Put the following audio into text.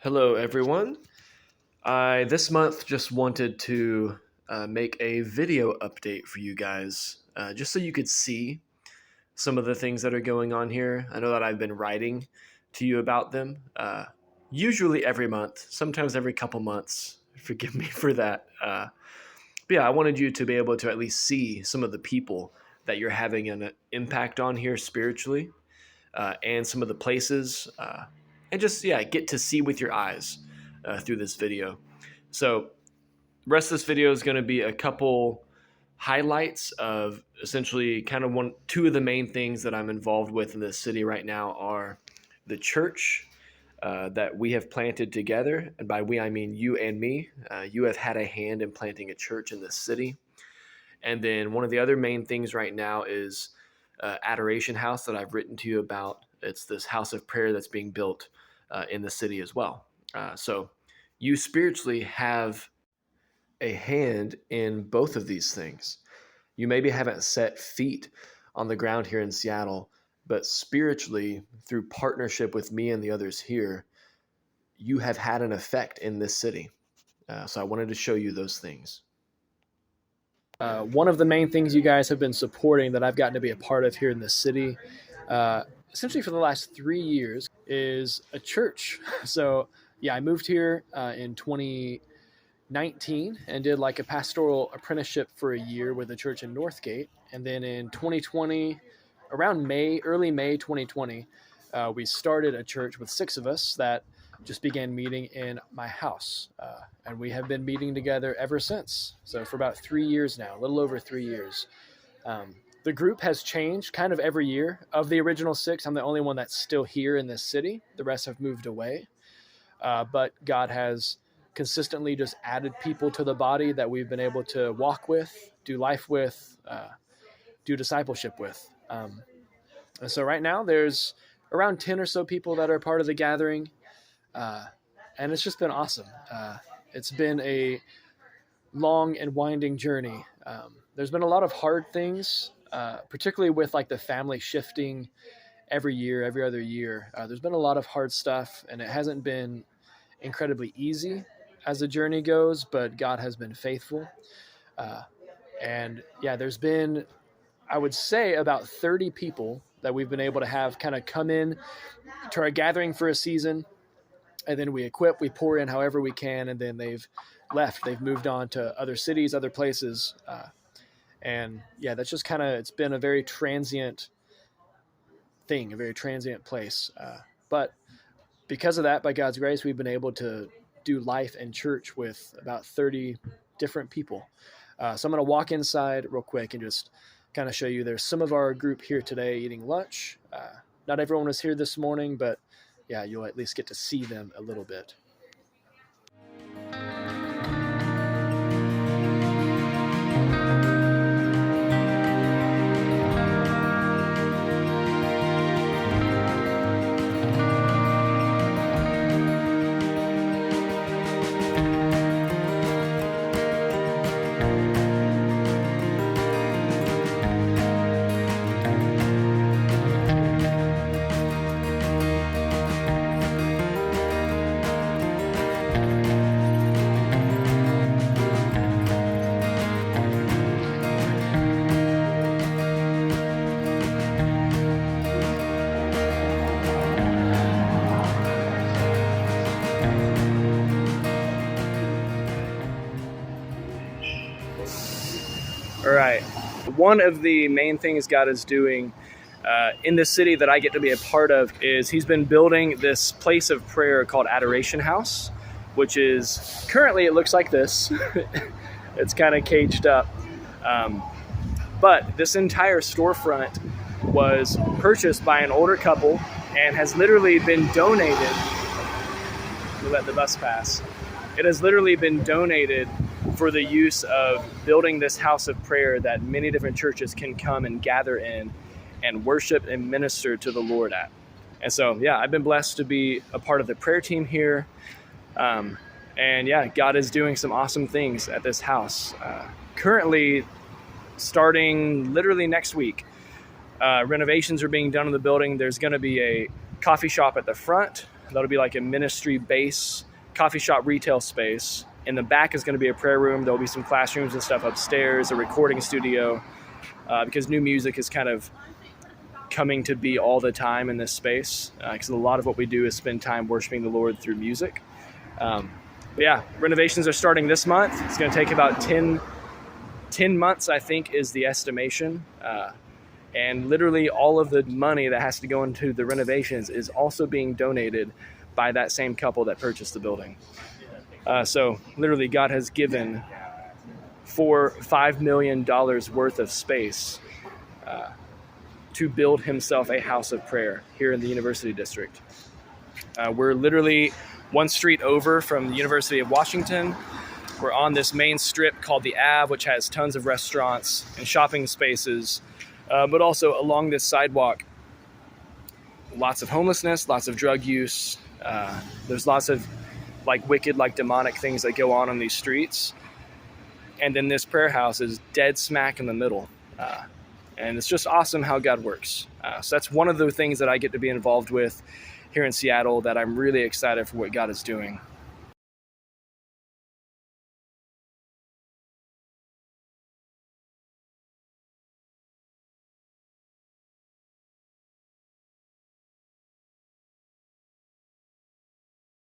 Hello, everyone. I this month just wanted to make a video update for you guys, just so you could see some of the things that are going on here. I know that I've been writing to you about them, usually every month, sometimes every couple months. Forgive me for that. But yeah, I wanted you to be able to at least see some of the people that you're having an impact on here spiritually, and some of the places, and just yeah, get to see with your eyes through this video. So, the rest of this video is going to be a couple highlights of essentially kind of two of the main things that I'm involved with in this city right now are the church that we have planted together, and by we I mean you and me. You have had a hand in planting a church in this city, and then one of the other main things right now is Adoration House that I've written to you about. It's this house of prayer that's being built in the city as well. So you spiritually have a hand in both of these things. You maybe haven't set feet on the ground here in Seattle, but spiritually, through partnership with me and the others here, you have had an effect in this city. So I wanted to show you those things. One of the main things you guys have been supporting that I've gotten to be a part of here in the city, essentially for the last 3 years, is a church. So, yeah, I moved here in 2019 and did like a pastoral apprenticeship for a year with a church in Northgate. And then in 2020, around early May 2020, we started a church with 6 of us that just began meeting in my house. And we have been meeting together ever since. So for about 3 years now, a little over 3 years. The group has changed kind of every year. Of the original 6, I'm the only one that's still here in this city. The rest have moved away. But God has consistently just added people to the body that we've been able to walk with, do life with, do discipleship with. And so right now there's around 10 or so people that are part of the gathering. And it's just been awesome. It's been a long and winding journey. There's been a lot of hard things, particularly with like the family shifting every year, every other year. There's been a lot of hard stuff, and it hasn't been incredibly easy as the journey goes, but God has been faithful. And yeah, there's been, I would say, about 30 people that we've been able to have kind of come in to our gathering for a season. And then we equip, we pour in however we can, and then they've left. They've moved on to other cities, other places. And yeah, that's just kind of, it's been a very transient thing, a very transient place. But because of that, by God's grace, we've been able to do life and church with about 30 different people. So I'm going to walk inside real quick and just kind of show you. There's some of our group here today eating lunch. Not everyone was here this morning, but yeah, you'll at least get to see them a little bit. All right. One of the main things God is doing in this city that I get to be a part of is He's been building this place of prayer called Adoration House, which is currently, it looks like this. It's kind of caged up. But this entire storefront was purchased by an older couple and has literally been donated. We'll let the bus pass. It has literally been donated for the use of building this house of prayer that many different churches can come and gather in and worship and minister to the Lord at. And so, yeah, I've been blessed to be a part of the prayer team here. And yeah, God is doing some awesome things at this house. Currently, starting literally next week, renovations are being done in the building. There's going to be a coffee shop at the front. That'll be like a ministry base, coffee shop, retail space. In the back is going to be a prayer room. There'll be some classrooms and stuff upstairs, a recording studio, because new music is kind of coming to be all the time in this space, because a lot of what we do is spend time worshiping the Lord through music. But yeah, renovations are starting this month. It's going to take about 10 months, I think, is the estimation. And literally all of the money that has to go into the renovations is also being donated by that same couple that purchased the building. So literally God has given $5 million worth of space to build himself a house of prayer here in the University District. We're literally one street over from the University of Washington. We're on this main strip called the Ave, which has tons of restaurants and shopping spaces, but also along this sidewalk, lots of homelessness, lots of drug use. There's lots of like wicked, like demonic things that go on these streets. And then this prayer house is dead smack in the middle. And it's just awesome how God works. So that's one of the things that I get to be involved with here in Seattle that I'm really excited for what God is doing.